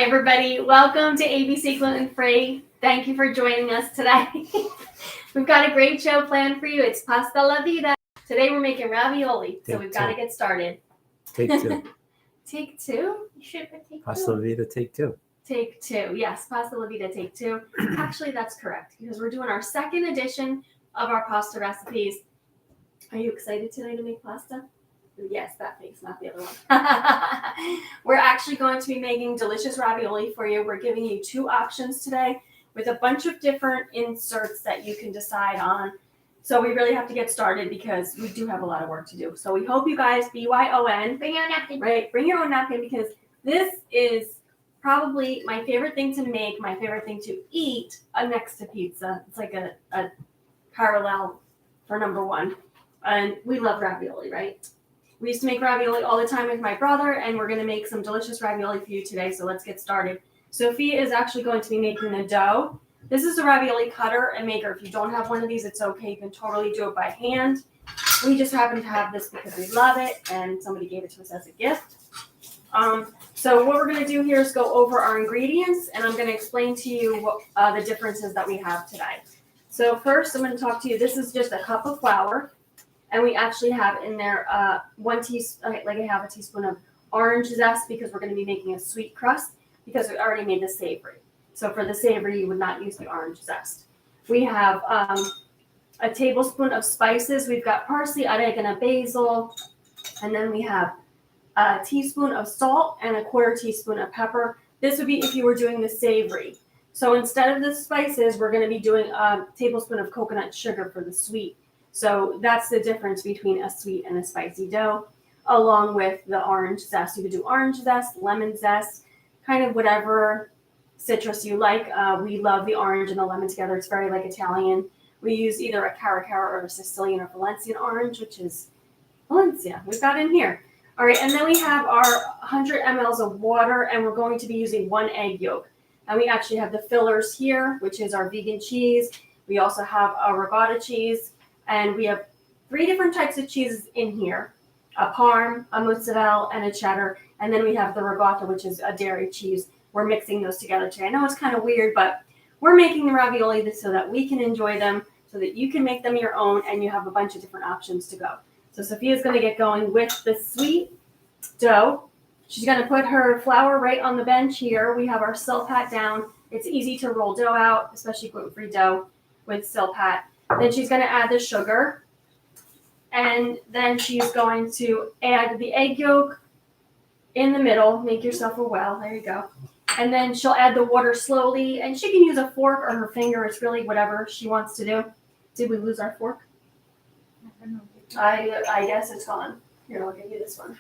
Hi, everybody. Welcome to ABC Gluten Free. Thank you for joining us today. We've got a great show planned for you. It's Pasta la Vita. Today we're making ravioli, so we've got to get started. Take two. Take two? You should put take Pasta two. la Vita, take two. Take two. Yes, Pasta la Vita, take two. Actually, that's correct because we're doing our second edition of our pasta recipes. Are you excited today to make pasta? Yes, that face, not the other one. We're actually going to be making delicious ravioli for you. We're giving you two options today with a bunch of different inserts that you can decide on. So we really have to get started because we do have a lot of work to do. So we hope you guys, BYON, Bring your own napkin. right? Bring your own napkin because this is probably my favorite thing to make, my favorite thing to eat next to pizza. It's like a parallel for number one. And we love ravioli, right? We used to make ravioli all the time with my brother, and we're going to make some delicious ravioli for you today, so let's get started. Sophia is actually going to be making the dough. This is a ravioli cutter and maker. If you don't have one of these, it's okay. You can totally do it by hand. We just happen to have this because we love it, and somebody gave it to us as a gift. So what we're going to do here is go over our ingredients, and I'm going to explain to you what, the differences that we have today. So first, I'm going to talk to you. This is just a cup of flour. And we actually have in there like a half a teaspoon of orange zest because we're going to be making a sweet crust because we already made the savory. So for the savory, you would not use the orange zest. We have a tablespoon of spices. We've got parsley, oregano, basil. And then we have a teaspoon of salt and a quarter teaspoon of pepper. This would be if you were doing the savory. So instead of the spices, we're going to be doing a tablespoon of coconut sugar for the sweet. So that's the difference between a sweet and a spicy dough, along with the orange zest. You could do orange zest, lemon zest, kind of whatever citrus you like. We love the orange and the lemon together. It's very like Italian. We use either a Caracara or a Sicilian or Valencian orange, which is Valencia. We've got in here. All right, and then we have our 100 mLs of water, and we're going to be using 1 egg yolk. And we actually have the fillers here, which is our vegan cheese. We also have a ricotta cheese. And we have 3 different types of cheeses in here, a Parm, a mozzarella, and a cheddar. And then we have the ricotta, which is a dairy cheese. We're mixing those together today. I know it's kind of weird, but we're making the ravioli so that we can enjoy them, so that you can make them your own, and you have a bunch of different options to go. So Sophia's going to get going with the sweet dough. She's going to put her flour right on the bench here. We have our Silpat down. It's easy to roll dough out, especially gluten-free dough with Silpat. Then she's going to add the sugar, and then she's going to add the egg yolk in the middle. Make yourself a well. There you go. And then she'll add the water slowly, and she can use a fork or her finger. It's really whatever she wants to do. Did we lose our fork? I guess it's gone. Here, I'll give you this one.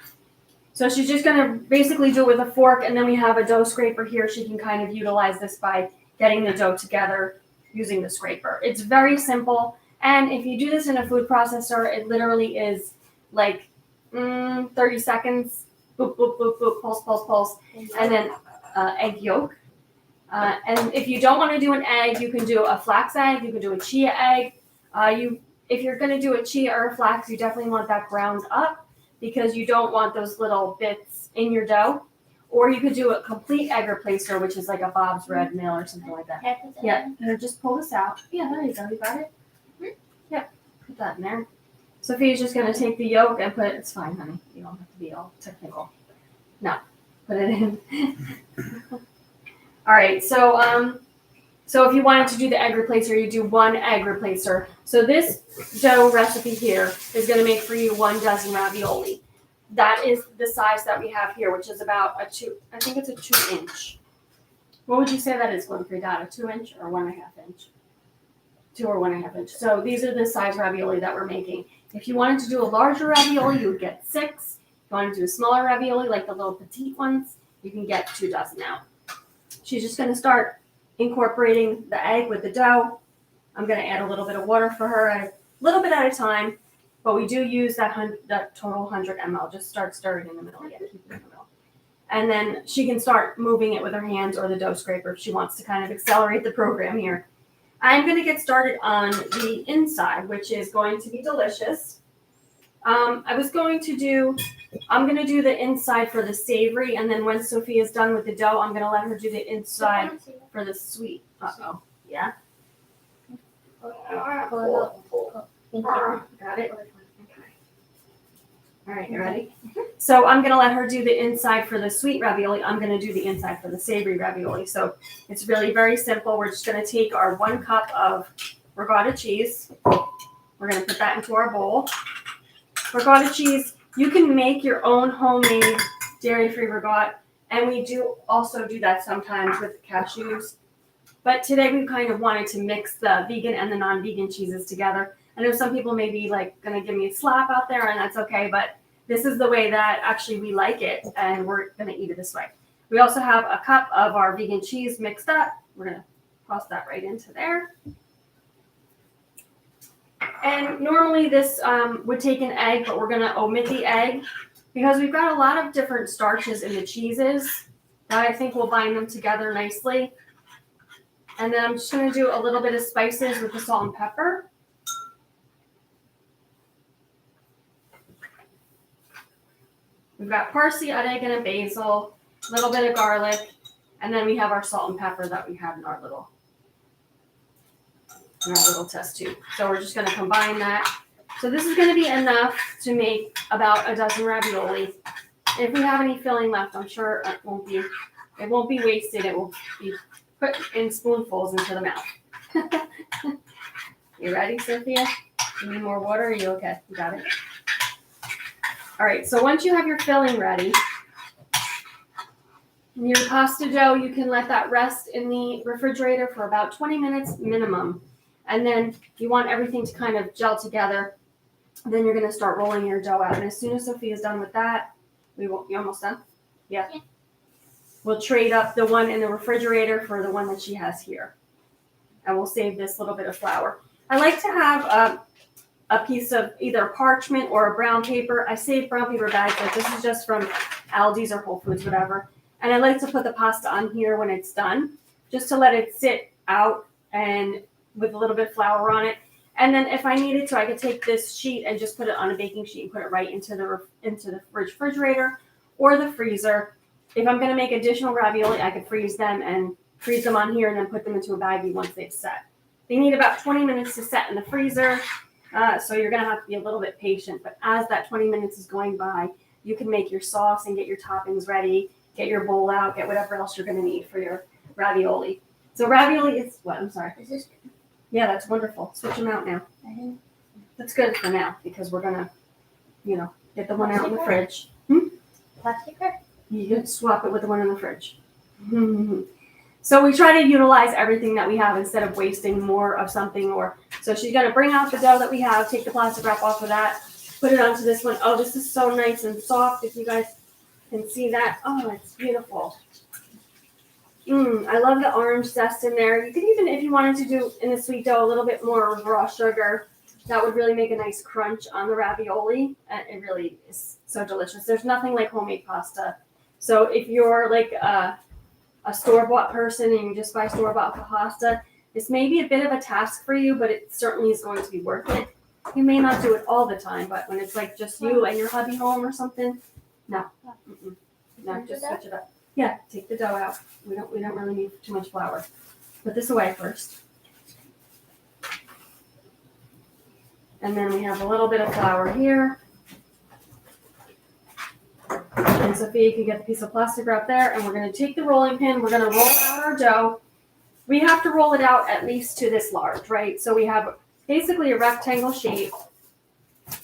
So she's just going to basically do it with a fork, and then we have a dough scraper here. She can kind of utilize this by getting the dough together using the scraper. It's very simple, and if you do this in a food processor, it literally is like 30 seconds, boop, boop, boop, boop, pulse, pulse, pulse, and then egg yolk. And if you don't want to do an egg, you can do a flax egg, you can do a chia egg. If you're going to do a chia or a flax, you definitely want that ground up because you don't want those little bits in your dough. Or you could do a complete egg replacer, which is like a Bob's Red Mill or something like that. Yeah, and just pull this out. Yeah, there you go. You got it? Mm-hmm. Yep, put that in there. Sophia's just going to take the yolk and put it. It's fine, honey. You don't have to be all technical. No, put it in. All right, so if you wanted to do the egg replacer, you do 1 egg replacer. So this dough recipe here is going to make for you 1 dozen ravioli. That is the size that we have here, which is about I think it's a 2-inch. What would you say that is, gluten-free dot? A 2-inch or 1.5 inch? 2 or 1.5 inch. So these are the size ravioli that we're making. If you wanted to do a larger ravioli, you would get 6. If you wanted to do a smaller ravioli, like the little petite ones, you can get 2 dozen out. She's just going to start incorporating the egg with the dough. I'm going to add a little bit of water for her, a little bit at a time. But we do use that total 100 ml. Just start stirring in the middle. Yeah, keep it in the middle. And then she can start moving it with her hands or the dough scraper if she wants to kind of accelerate the program here. I'm going to get started on the inside, which is going to be delicious. I'm going to do the inside for the savory, and then when Sophia's done with the dough, I'm going to let her do the inside for the sweet. Uh-oh. Yeah? Cool. Got it? Okay. All right, you ready? So I'm going to let her do the inside for the sweet ravioli. I'm going to do the inside for the savory ravioli. So it's really very simple. We're just going to take our 1 cup of ricotta cheese. We're going to put that into our bowl. Ricotta cheese, you can make your own homemade dairy-free ricotta, and we do also do that sometimes with cashews. But today we kind of wanted to mix the vegan and the non-vegan cheeses together. I know some people may be like going to give me a slap out there, and that's okay, but this is the way that actually we like it, and we're going to eat it this way. We also have a cup of our vegan cheese mixed up. We're going to toss that right into there. And normally this would take an egg, but we're going to omit the egg because we've got a lot of different starches in the cheeses that I think will bind them together nicely. And then I'm just going to do a little bit of spices with the salt and pepper. We've got parsley, oregano, basil, a little bit of garlic, and then we have our salt and pepper that we have in our little test tube. So we're just going to combine that. So this is going to be enough to make about a dozen ravioli. If we have any filling left, I'm sure it won't be wasted. It will be put in spoonfuls into the mouth. You ready, Cynthia? You need more water? Are you okay? You got it? All right, so once you have your filling ready, your pasta dough, you can let that rest in the refrigerator for about 20 minutes minimum. And then you want everything to kind of gel together. Then you're going to start rolling your dough out. And as soon as Sophia's done with that, you almost done? Yeah. We'll trade up the one in the refrigerator for the one that she has here. And we'll save this little bit of flour. I like to have a piece of either parchment or a brown paper. I save brown paper bags, but this is just from Aldi's or Whole Foods, whatever. And I like to put the pasta on here when it's done, just to let it sit out and with a little bit of flour on it. And then if I needed to, I could take this sheet and just put it on a baking sheet and put it right into the refrigerator or the freezer. If I'm going to make additional ravioli, I could freeze them on here and then put them into a baggie once they've set. They need about 20 minutes to set in the freezer, so you're going to have to be a little bit patient. But as that 20 minutes is going by, you can make your sauce and get your toppings ready, get your bowl out, get whatever else you're going to need for your ravioli. So ravioli is what? I'm sorry. Is this good? Yeah, that's wonderful. Switch them out now. That's good for now because we're going to, get the one out in the fridge. Plastic wrap? You can swap it with the one in the fridge. So we try to utilize everything that we have instead of wasting more of something. So she's going to bring out the dough that we have, take the plastic wrap off of that, put it onto this one. Oh, this is so nice and soft. If you guys can see that. Oh, it's beautiful. I love the orange zest in there. You could even, if you wanted to do in the sweet dough, a little bit more raw sugar. That would really make a nice crunch on the ravioli. It really is so delicious. There's nothing like homemade pasta. So if you're like a store-bought person and you just buy store-bought pasta, this may be a bit of a task for you, but it certainly is going to be worth it. You may not do it all the time, but when it's like just you and your hubby home or something, no. No, just switch it up. Yeah, take the dough out. We don't really need too much flour. Put this away first. And then we have a little bit of flour here. And Sophia, you can get the piece of plastic wrap there. And we're going to take the rolling pin. We're going to roll out our dough. We have to roll it out at least to this large, right? So we have basically a rectangle shape.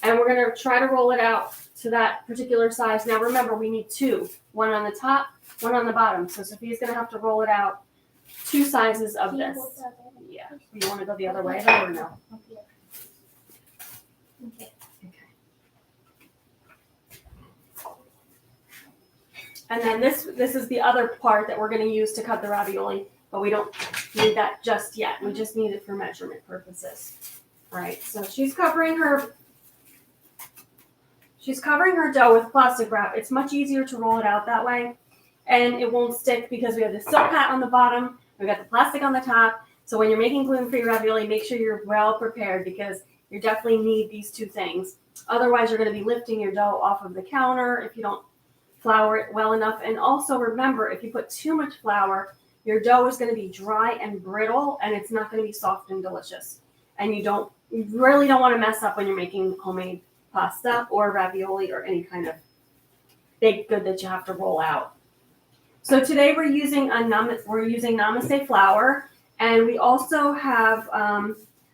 And we're going to try to roll it out to that particular size. Now remember, we need two. One on the top, one on the bottom. So Sophia's going to have to roll it out 2 sizes of this. Yeah. You want to go the other way though or no? Okay. And then this is the other part that we're going to use to cut the ravioli, but we don't need that just yet. We just need it for measurement purposes. All right, so she's covering her dough with plastic wrap. It's much easier to roll it out that way, and it won't stick because we have the silk hat on the bottom, we've got the plastic on the top. So when you're making gluten-free ravioli, make sure you're well prepared because you definitely need these 2 things. Otherwise, you're going to be lifting your dough off of the counter if you don't flour it well enough. And also remember, if you put too much flour, your dough is going to be dry and brittle, and it's not going to be soft and delicious. And you really don't want to mess up when you're making homemade pasta or ravioli or any kind of baked good that you have to roll out. So today we're using namaste flour, and we also have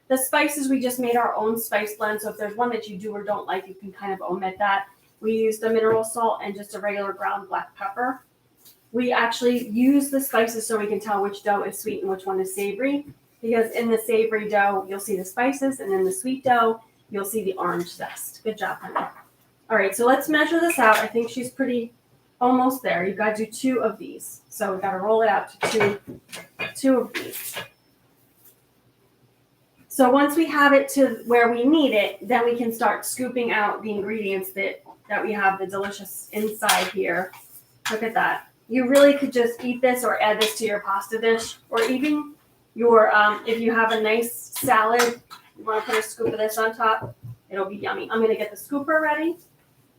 the spices. We just made our own spice blend. So if there's one that you do or don't like, you can kind of omit that. We used the mineral salt and just a regular ground black pepper. We actually use the spices so we can tell which dough is sweet and which one is savory, because in the savory dough, you'll see the spices, and in the sweet dough, you'll see the orange zest. Good job, honey. All right, so let's measure this out. I think she's pretty almost there. You've got to do 2 of these. So we've got to roll it out to two of these. So once we have it to where we need it, then we can start scooping out the ingredients that we have, the delicious inside here. Look at that. You really could just eat this or add this to your pasta dish, or even your, if you have a nice salad, you want to put a scoop of this on top, it'll be yummy. I'm going to get the scooper ready,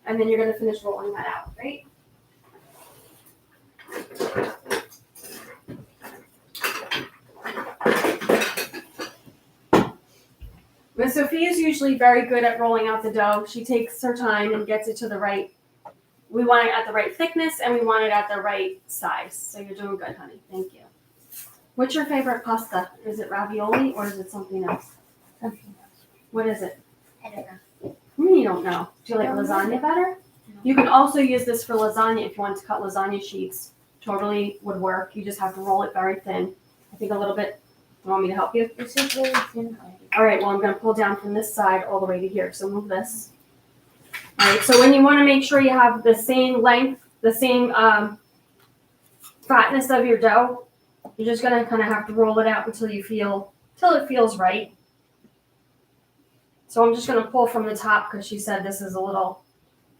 and then you're going to finish rolling that out, right? But Sophia is usually very good at rolling out the dough. She takes her time and gets it to the right. We want it at the right thickness, and we want it at the right size. So you're doing good, honey. Thank you. What's your favorite pasta? Is it ravioli or is it something else? Something else. What is it? I don't know. You don't know. Do you like lasagna better? No. You can also use this for lasagna if you want to cut lasagna sheets. Totally would work. You just have to roll it very thin. I think a little bit. You want me to help you? This is really thin already. All right, well, I'm going to pull down from this side all the way to here. So move this. All right, so when you want to make sure you have the same length, the same fatness of your dough, you're just going to kind of have to roll it out until it feels right. So I'm just going to pull from the top because she said this is a little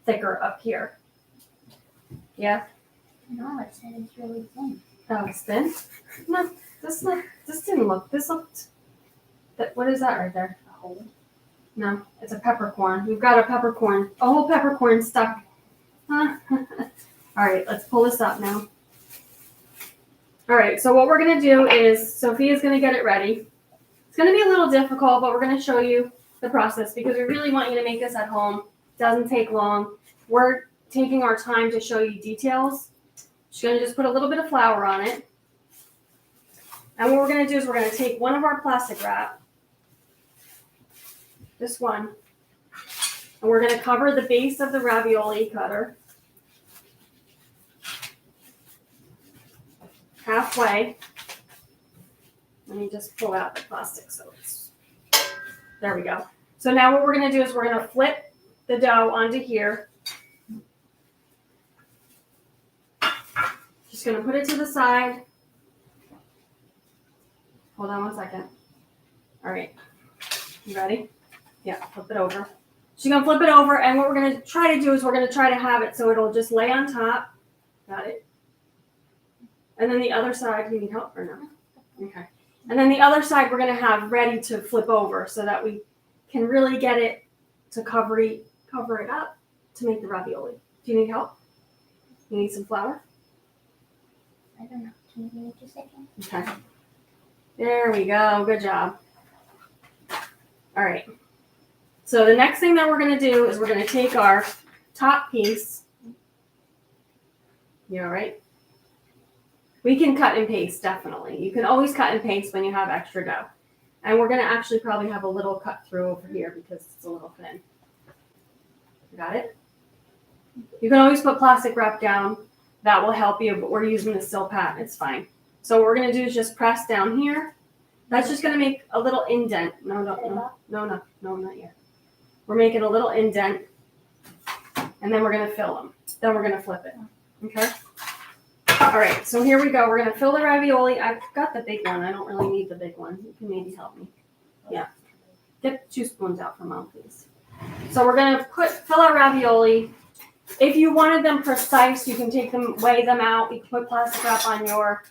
thicker up here. Yeah? No, it said it's really thin. Oh, it's thin? No, this didn't look, this looked, what is that right there? A hole. No, it's a peppercorn. We've got a whole peppercorn stuck. Huh? All right, let's pull this up now. All right, so what we're going to do is Sophia's going to get it ready. It's going to be a little difficult, but we're going to show you the process because we really want you to make this at home. It doesn't take long. We're taking our time to show you details. She's going to just put a little bit of flour on it. And what we're going to do is we're going to take one of our plastic wrap, this one, and we're going to cover the base of the ravioli cutter halfway. Let me just pull out the plastic so it's, there we go. So now what we're going to do is we're going to flip the dough onto here. Just going to put it to the side. Hold on 1 second. All right. You ready? Yeah, flip it over. She's going to flip it over, and what we're going to try to do is we're going to try to have it so it'll just lay on top. Got it? And then the other side, you need help or no? Okay. And then the other side we're going to have ready to flip over so that we can really get it to cover it up to make the ravioli. Do you need help? You need some flour? I don't know. Can you give me 2 seconds? Okay. There we go. Good job. All right. So the next thing that we're going to do is we're going to take our top piece. You all right? We can cut and paste, definitely. You can always cut and paste when you have extra dough. And we're going to actually probably have a little cut through over here because it's a little thin. Got it? You can always put plastic wrap down. That will help you, but we're using the Silpat. It's fine. So what we're going to do is just press down here. That's just going to make a little indent. No, not yet. We're making a little indent, and then we're going to fill them. Then we're going to flip it. Okay? All right, so here we go. We're going to fill the ravioli. I've got the big one. I don't really need the big one. You can maybe help me. Yeah. Get 2 spoons out for Mom, please. So we're going to fill our ravioli. If you wanted them precise, you can take them, weigh them out. You can put plastic wrap on your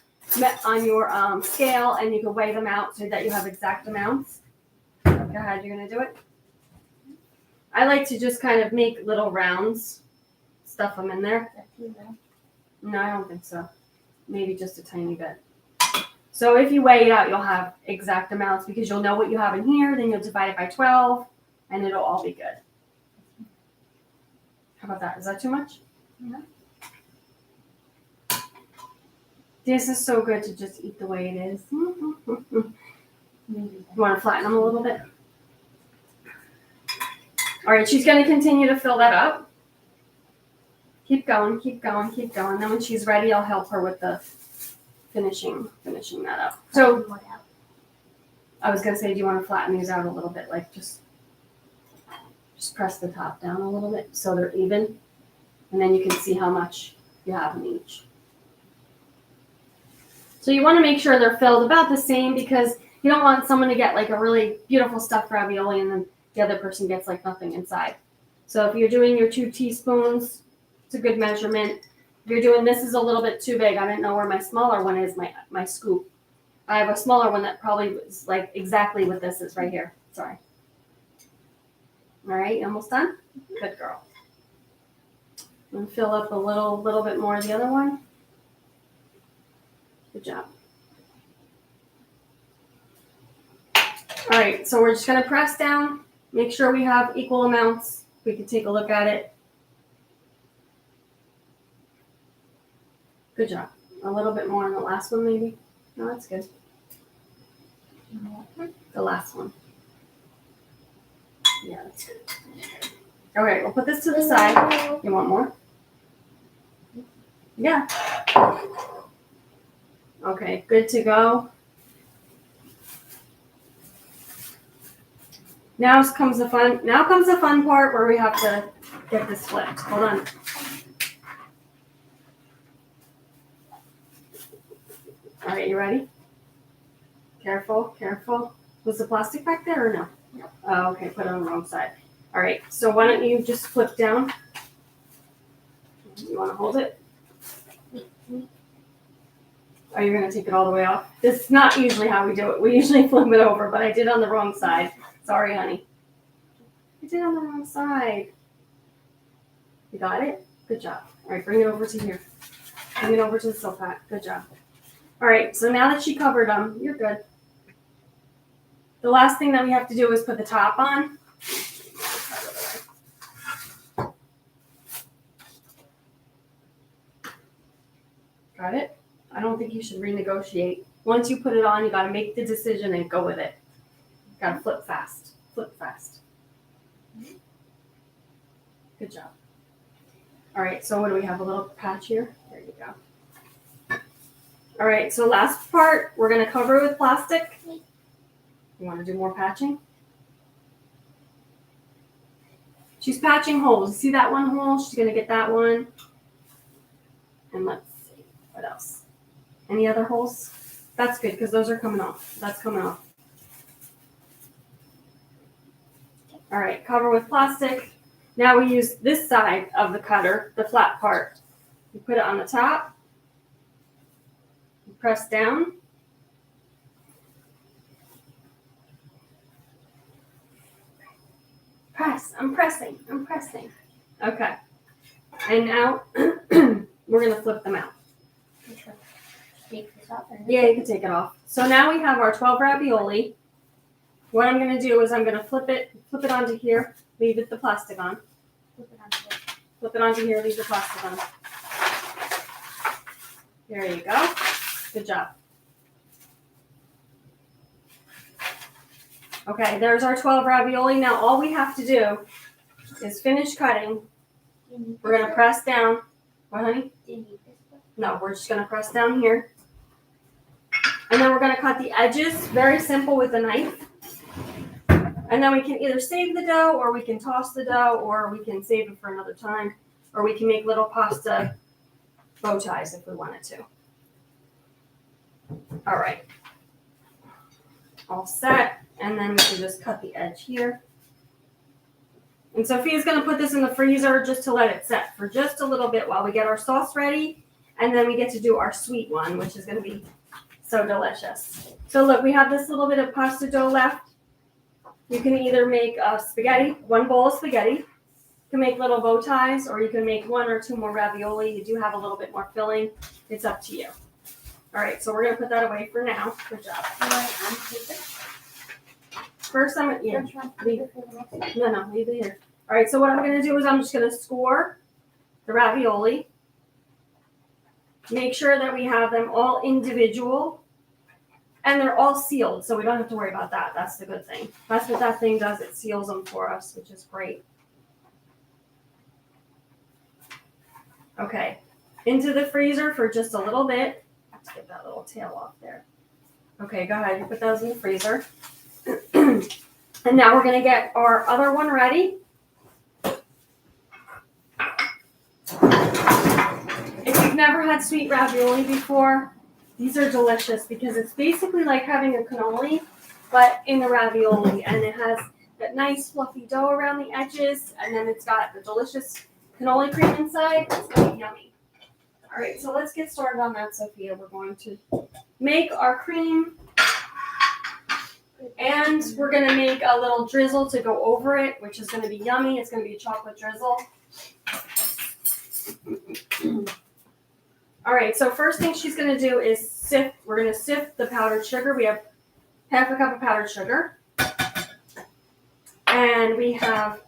scale, and you can weigh them out so that you have exact amounts. Go ahead, you're going to do it? I like to just kind of make little rounds, stuff them in there. That's you, though. No, I don't think so. Maybe just a tiny bit. So if you weigh it out, you'll have exact amounts because you'll know what you have in here. Then you'll divide it by 12, and it'll all be good. How about that? Is that too much? No. This is so good to just eat the way it is. You Maybe. want to flatten them a little bit? All right, she's going to continue to fill that up. Keep going, keep going, keep going. Then when she's ready, I'll help her with the finishing that up. So What else? I was going to say, do you want to flatten these out a little bit? Like just press the top down a little bit so they're even. And then you can see how much you have in each. So you want to make sure they're filled about the same because you don't want someone to get like a really beautiful stuffed ravioli and then the other person gets like nothing inside. So if you're doing your 2 teaspoons, it's a good measurement. If you're doing this is a little bit too big. I didn't know where my smaller one is, my scoop. I have a smaller one that probably is like exactly what this is right here. Sorry. All right, you almost done? Good girl. And fill up a little bit more of the other one. Good job. All right, so we're just gonna press down, make sure we have equal amounts. We can take a look at it. Good job. A little bit more on the last one, maybe. No, that's good. The last one. Yeah, that's good. All right, we'll put this to the side. You want more? Yeah. Okay, good to go. Now comes the fun part where we have to get this flipped. Hold on. All right, you ready? Careful, careful. Was the plastic back there or no? No. Oh, okay, put it on the wrong side. All right, so why don't you just flip down? You want to hold it? Oh, you're going to take it all the way off? This is not usually how we do it. We usually flip it over, but I did on the wrong side. Sorry, honey. I did on the wrong side. You got it? Good job. All right, bring it over to here. Bring it over to the silpat. Good job. All right, so now that she covered them, you're good. The last thing that we have to do is put the top on. Got it? I don't think you should renegotiate. Once you put it on, you got to make the decision and go with it. Got to flip fast. Flip fast. Good job. All right, so what do we have? A little patch here? There you go. All right, so last part, we're going to cover it with plastic. You want to do more patching? She's patching holes. See that one hole? She's going to get that one. And let's see. What else? Any other holes? That's good because those are coming off. That's coming off. All right, cover with plastic. Now we use this side of the cutter, the flat part. You put it on the top. You press down. Press. I'm pressing. I'm pressing. Okay. And now we're going to flip them out. Take this off. Yeah, you can take it off. So now we have our 12 ravioli. What I'm going to do is I'm going to flip it onto here, leave the plastic on. Flip it onto it. Flip it onto here, leave the plastic on. There you go. Good job. Okay, there's our 12 ravioli. Now all we have to do is finish cutting. We're going to press down. What, honey? Do you need this one? No, we're just going to press down here. And then we're going to cut the edges, very simple with a knife. And then we can either save the dough or we can toss the dough or we can save it for another time. Or we can make little pasta bow ties if we wanted to. All right. All set. And then we can just cut the edge here. And Sophia's going to put this in the freezer just to let it set for just a little bit while we get our sauce ready. And then we get to do our sweet one, which is going to be so delicious. So look, we have this little bit of pasta dough left. You can either make spaghetti, one bowl of spaghetti. You can make little bow ties, or you can make 1 or 2 more ravioli. You do have a little bit more filling. It's up to you. All right, so we're gonna put that away for now. Good job. First, I'm yeah. Don't you want to leave it for the next one? No, leave it here. All right, so what I'm gonna do is I'm just gonna score the ravioli. Make sure that we have them all individual, and they're all sealed, so we don't have to worry about that. That's the good thing. That's what that thing does. It seals them for us, which is great. Okay, into the freezer for just a little bit. Let's get that little tail off there. Okay, go ahead. You put those in the freezer. And now we're going to get our other one ready. If you've never had sweet ravioli before, these are delicious because it's basically like having a cannoli, but in a ravioli. And it has that nice fluffy dough around the edges, and then it's got the delicious cannoli cream inside. It's going to be yummy. All right, so let's get started on that, Sophia. We're going to make our cream, and we're going to make a little drizzle to go over it, which is going to be yummy. It's going to be a chocolate drizzle. All right, so first thing she's going to do is sift. We're going to sift the powdered sugar. We have half a cup of powdered sugar. And we have...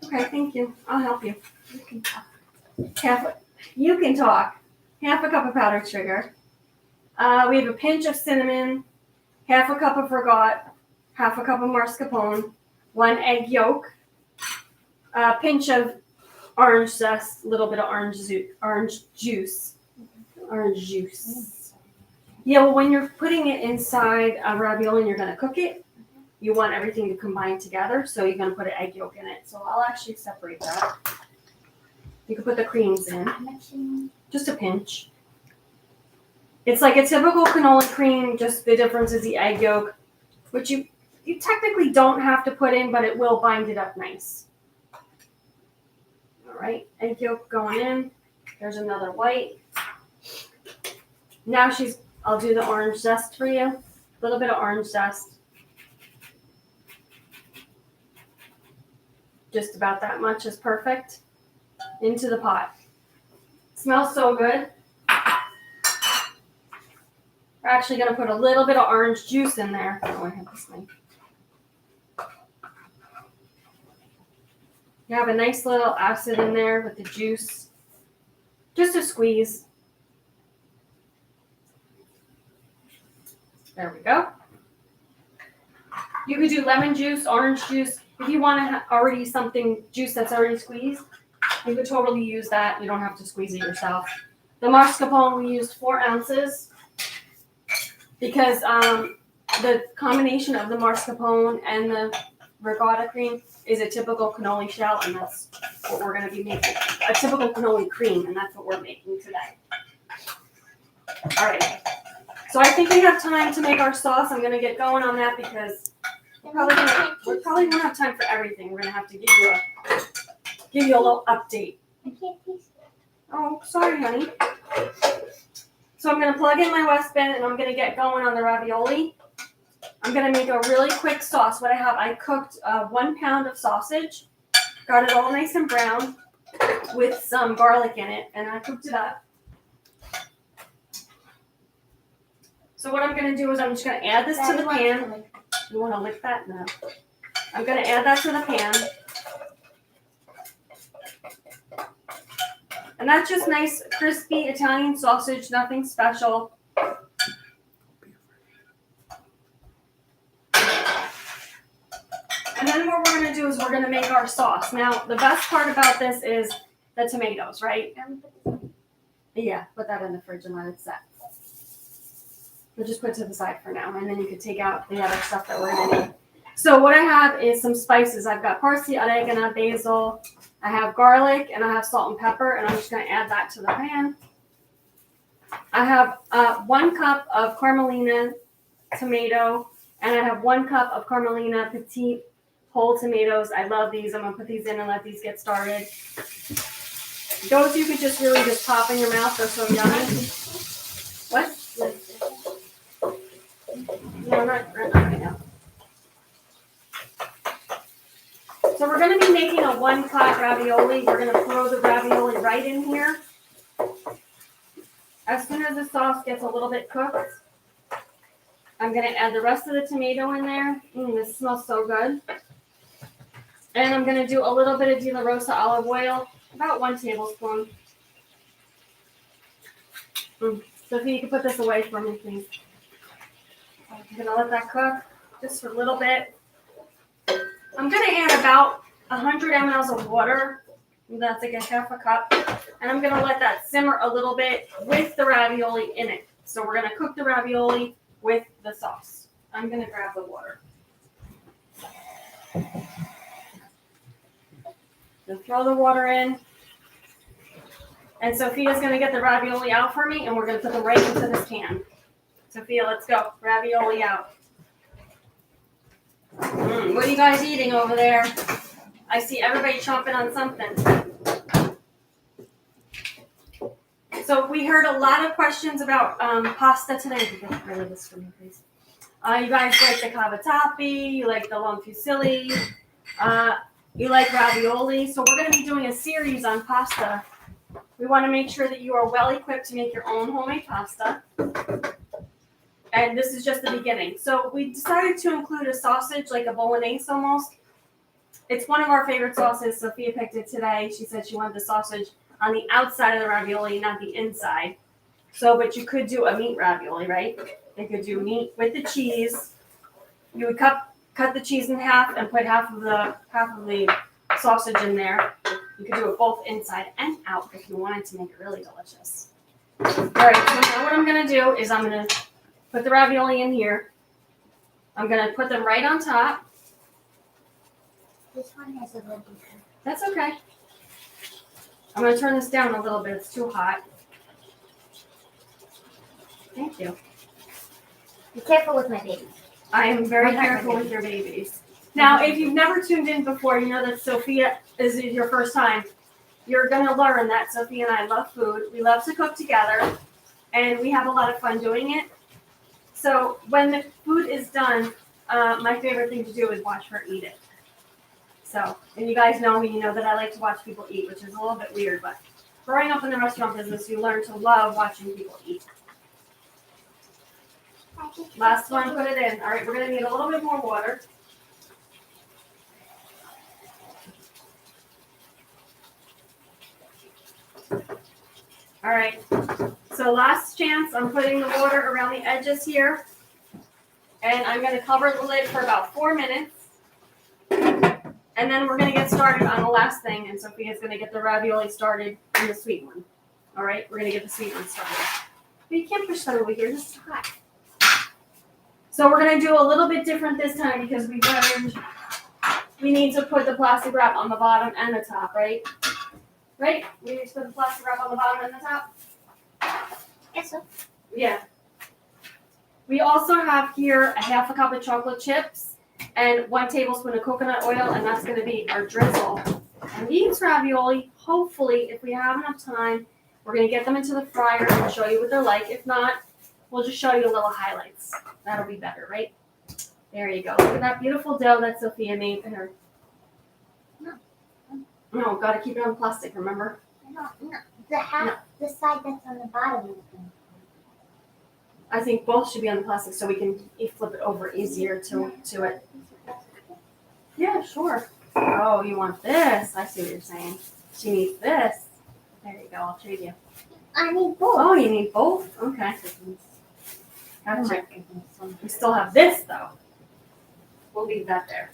Okay, thank you. I'll help you. You can talk. You can talk. Half a cup of powdered sugar. We have a pinch of cinnamon, half a cup of vergot, half a cup of mascarpone, 1 egg yolk, a pinch of orange zest, a little bit of orange juice. Yeah, well, when you're putting it inside a ravioli and you're going to cook it, you want everything to combine together, so you're going to put an egg yolk in it. So I'll actually separate that. You can put the creams in. Just a pinch. It's like a typical cannoli cream, just the difference is the egg yolk, which you technically don't have to put in, but it will bind it up nice. All right, egg yolk going in. There's another white. Now I'll do the orange zest for you. A little bit of orange zest. Just about that much is perfect. Into the pot. Smells so good. We're actually going to put a little bit of orange juice in there. Oh, I have this thing. You have a nice little acid in there with the juice. Just a squeeze. There we go. You could do lemon juice, orange juice. If you want to already juice that's already squeezed, you could totally use that. You don't have to squeeze it yourself. The mascarpone, we used 4 ounces because the combination of the mascarpone and the ricotta cream is a typical cannoli shell, and that's what we're going to be making. A typical cannoli cream, and that's what we're making today. All right. So I think we have time to make our sauce. I'm going to get going on that because we probably won't have time for everything. We're going to have to give you a little update. I can't taste it. Oh, sorry, honey. So I'm going to plug in my West bin, and I'm going to get going on the ravioli. I'm going to make a really quick sauce. What I cooked 1 pound of sausage, got it all nice and brown with some garlic in it, and I cooked it up. So what I'm going to do is I'm just going to add this to the pan. You want to lick that? No. I'm going to add that to the pan. And that's just nice, crispy Italian sausage, nothing special. And then what we're going to do is we're going to make our sauce. Now, the best part about this is the tomatoes, right? Yeah, put that in the fridge and let it set. We'll just put it to the side for now, and then you can take out the other stuff that we're going to need. So what I have is some spices. I've got parsley, oregano, basil. I have garlic, and I have salt and pepper, and I'm just going to add that to the pan. I have 1 cup of Carmelina tomato, and I have 1 cup of Carmelina petite whole tomatoes. I love these. I'm going to put these in and let these get started. Those you could just really just pop in your mouth. They're so yummy. What? No, not right now. going to be making a 1-pot ravioli. We're going to throw the ravioli right in here. As soon as the sauce gets a little bit cooked, I'm going to add the rest of the tomato in there. This smells so good. And I'm going to do a little bit of Di La Rosa olive oil, about 1 tablespoon. Sophie, you can put this away for me, please. I'm going to let that cook just for a little bit. I'm going to add about 100 mLs of water. That's like a half a cup. And I'm going to let that simmer a little bit with the ravioli in it. So we're going to cook the ravioli with the sauce. I'm going to grab the water. So throw the water in. And Sophia's going to get the ravioli out for me, and we're going to put them right into this can. Sophia, let's go. Ravioli out. What are you guys eating over there? I see everybody chomping on something. So we heard a lot of questions about pasta today. If you can really this for me, please. You guys like the cavatappi, you like the long fusilli, you like ravioli. So we're going to be doing a series on pasta. We want to make sure that you are well equipped to make your own homemade pasta. And this is just the beginning. So we decided to include a sausage, like a bolognese almost. It's one of our favorite sauces. Sophia picked it today. She said she wanted the sausage on the outside of the ravioli, not the inside. So, but you could do a meat ravioli, right? You could do meat with the cheese. You would cut the cheese in half and put half of the sausage in there. You could do it both inside and out if you wanted to make it really delicious. All right, so now what I'm going to do is I'm going to put the ravioli in here. I'm going to put them right on top. This one has a little bit. That's okay. I'm going to turn this down a little bit. It's too hot. Thank you. Be careful with my babies. I am very careful with your babies. Now, if you've never tuned in before, you know that Sophia is your first time. You're going to learn that Sophia and I love food. We love to cook together, and we have a lot of fun doing it. So when the food is done, my favorite thing to do is watch her eat it. So, and you guys know me, you know that I like to watch people eat, which is a little bit weird, but growing up in the restaurant business, you learn to love watching people eat. Last one, put it in. All right, we're going to need a little bit more water. All right, so last chance, I'm putting the water around the edges here, and I'm going to cover the lid for about 4 minutes, and then we're going to get started on the last thing, and Sophia's going to get the ravioli started in the sweet one. All right, we're going to get the sweet one started. But you can't push that over here, this is hot. So we're going to do a little bit different this time because we learned we need to put the plastic wrap on the bottom and the top, right? Right? We need to put the plastic wrap on the bottom and the top? Yes, sir. Yeah. We also have here a half a cup of chocolate chips and 1 tablespoon of coconut oil, and that's going to be our drizzle. And these ravioli, hopefully, if we have enough time, we're going to get them into the fryer and show you what they're like. If not, we'll just show you a little highlights. That'll be better, right? There you go. Look at that beautiful dough that Sophia made for her. No, got to keep it on plastic, remember? No. The side that's on the bottom is going. I think both should be on the plastic so we can flip it over easier to it. Yeah, sure. Oh, you want this? I see what you're saying. She needs this. There you go. I'll trade you. I need both. Oh, you need both? Okay. Gotcha. We still have this, though. We'll leave that there.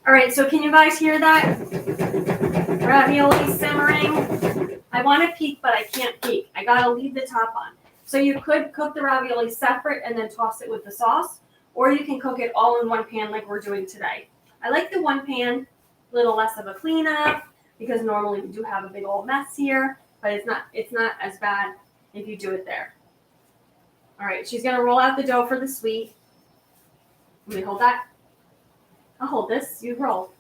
All right, so can you guys hear that? Ravioli simmering. I want to peek, but I can't peek. I got to leave the top on. So you could cook the ravioli separate and then toss it with the sauce, or you can cook it all in one pan like we're doing today. I like the one pan, a little less of a cleanup, because normally we do have a big old mess here, but it's not as bad if you do it there. All right, she's going to roll out the dough for the sweet. Let me hold that. I'll hold this. You roll.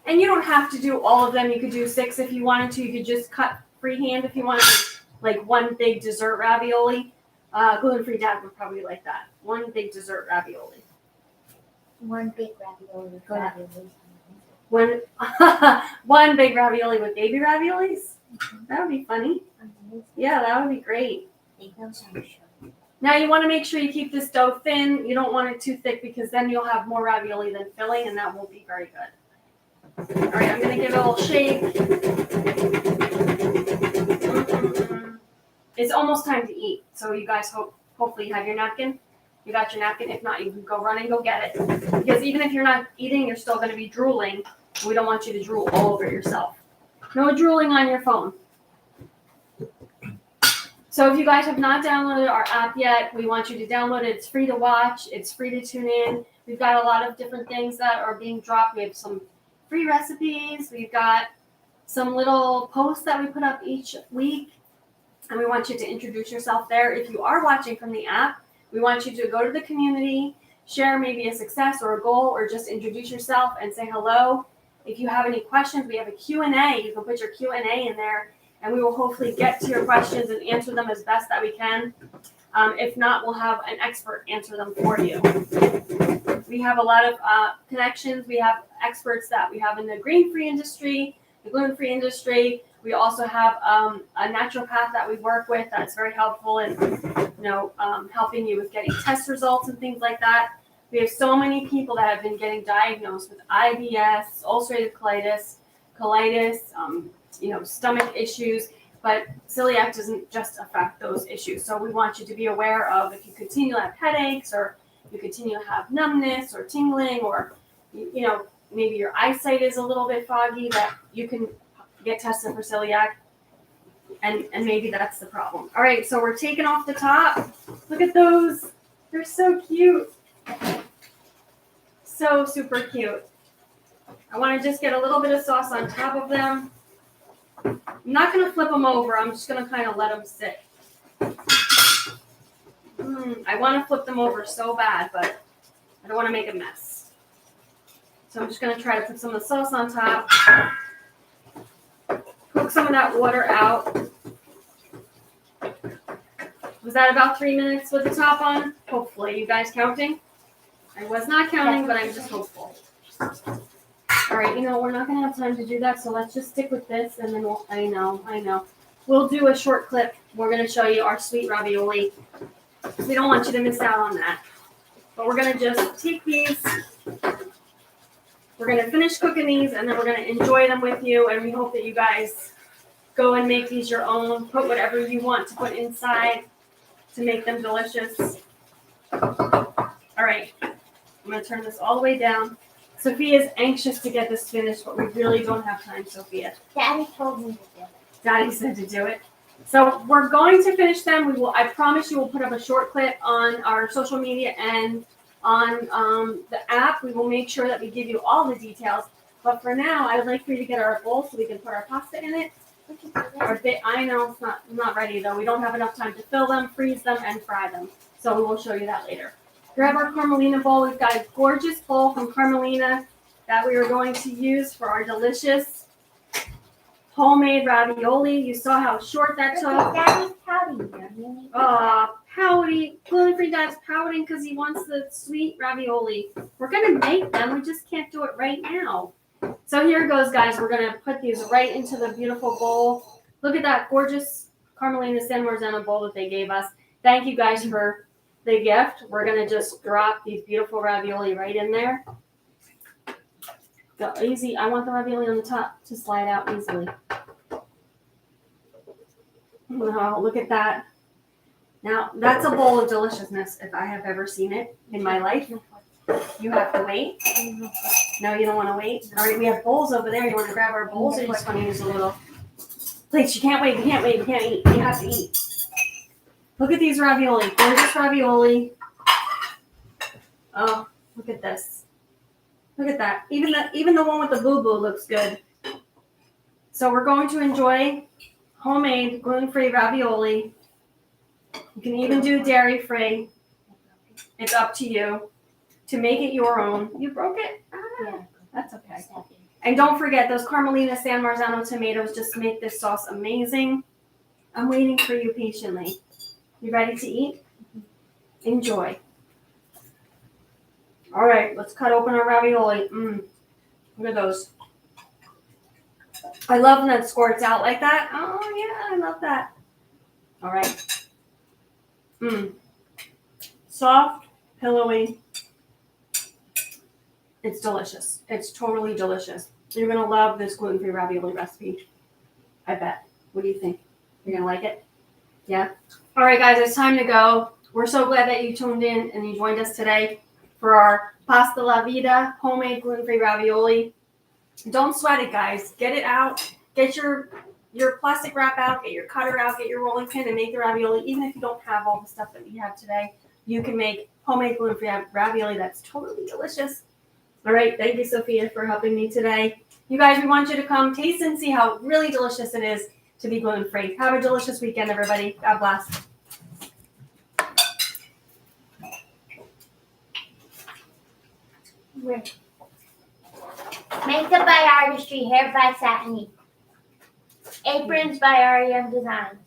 And you don't have to do all of them. You could do 6 if you wanted to. You could just cut freehand if you wanted, like one big dessert ravioli. Gluten-free dad would probably like that. One big dessert ravioli. One big ravioli. Ravioli. One, one big ravioli with baby raviolis. That would be funny. Yeah, that would be great. Now you want to make sure you keep this dough thin. You don't want it too thick because then you'll have more ravioli than filling, and that won't be very good. All right, I'm gonna give it a little shake. It's almost time to eat, so you guys hopefully you have your napkin. You got your napkin. If not, you can go run and go get it. Because even if you're not eating, you're still going to be drooling. We don't want you to drool all over yourself. No drooling on your phone. So if you guys have not downloaded our app yet, we want you to download it. It's free to watch. It's free to tune in. We've got a lot of different things that are being dropped. We have some free recipes. We've got some little posts that we put up each week. And we want you to introduce yourself there. If you are watching from the app, we want you to go to the community, share maybe a success or a goal, or just introduce yourself and say hello. If you have any questions, we have a Q&A. You can put your Q&A in there, and we will hopefully get to your questions and answer them as best that we can. If not, we'll have an expert answer them for you. We have a lot of connections. We have experts that we have in the grain-free industry, the gluten-free industry. We also have a naturopath that we work with that's very helpful in, helping you with getting test results and things like that. We have so many people that have been getting diagnosed with IBS, ulcerative colitis, stomach issues, but celiac doesn't just affect those issues. So we want you to be aware of if you continue to have headaches or you continue to have numbness or tingling or, maybe your eyesight is a little bit foggy, that you can get tested for celiac, and maybe that's the problem. All right, so we're taking off the top. Look at those. They're so cute. So super cute. I want to just get a little bit of sauce on top of them. I'm not going to flip them over. I'm just going to kind of let them sit. I want to flip them over so bad, but I don't want to make a mess. So I'm just going to try to put some of the sauce on top. Cook some of that water out. Was that about 3 minutes with the top on? Hopefully. You guys counting? I was not counting, but I'm just hopeful. All right, we're not going to have time to do that, so let's just stick with this, and then I know. We'll do a short clip. We're going to show you our sweet ravioli. We don't want you to miss out on that. But we're going to just take these. We're going to finish cooking these, and then we're going to enjoy them with you, and we hope that you guys go and make these your own. Put whatever you want to put inside to make them delicious. All right, I'm going to turn this all the way down. Sophia's anxious to get this finished, but we really don't have time, Sophia. Daddy told me to do it. Daddy said to do it. So we're going to finish them. I promise you we'll put up a short clip on our social media and on the app. We will make sure that we give you all the details. But for now, I would like for you to get our bowl so we can put our pasta in it. I know it's not ready though. We don't have enough time to fill them, freeze them, and fry them. So we will show you that later. Grab our Carmelina bowl. We've got a gorgeous bowl from Carmelina that we are going to use for our delicious homemade ravioli. You saw how short that took. Daddy's pouting. Pouty. Gluten-free Dad's pouting because he wants the sweet ravioli. We're going to make them. We just can't do it right now. So here goes, guys. We're going to put these right into the beautiful bowl. Look at that gorgeous Carmelina San Marzano bowl that they gave us. Thank you guys for the gift. We're going to just drop these beautiful ravioli right in there. Go easy. I want the ravioli on the top to slide out easily. Oh, look at that. Now, that's a bowl of deliciousness if I have ever seen it in my life. You have to wait. No, you don't want to wait. All right, we have bowls over there. You want to grab our bowls, or you just want to use a little plates? You can't wait. You can't eat. You have to eat. Look at these ravioli. Gorgeous ravioli. Oh, look at this. Look at that. Even the one with the boo-boo looks good. So we're going to enjoy homemade gluten-free ravioli. You can even do dairy-free. It's up to you to make it your own. You broke it? Yeah. That's okay. And don't forget, those Carmelina San Marzano tomatoes just make this sauce amazing. I'm waiting for you patiently. You ready to eat? Enjoy. All right, let's cut open our ravioli. Look at those. I love when that squirts out like that. Oh yeah, I love that. All right. Soft, pillowy. It's delicious. It's totally delicious. You're gonna love this gluten-free ravioli recipe. I bet. What do you think? You're gonna like it? Yeah? All right, guys, it's time to go. We're so glad that you tuned in and you joined us today for our Pasta La Vida homemade gluten-free ravioli. Don't sweat it, guys. Get it out. Get your plastic wrap out. Get your cutter out. Get your rolling pin and make the ravioli. Even if you don't have all the stuff that we have today, you can make homemade gluten-free ravioli that's totally delicious. All right, thank you, Sophia, for helping me today. You guys, we want you to come taste and see how really delicious it is to be gluten-free. Have a delicious weekend, everybody. God bless. Makeup by Artistry, hair by Satiny. Aprons by Our Young Designs.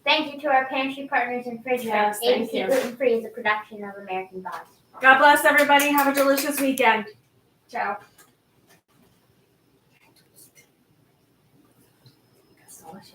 Thank you to our pantry partners and fridge Yes, friends. thank ABC you. Gluten Free is a production of American Boss. God bless, everybody. Have a delicious weekend. Ciao. That's delicious.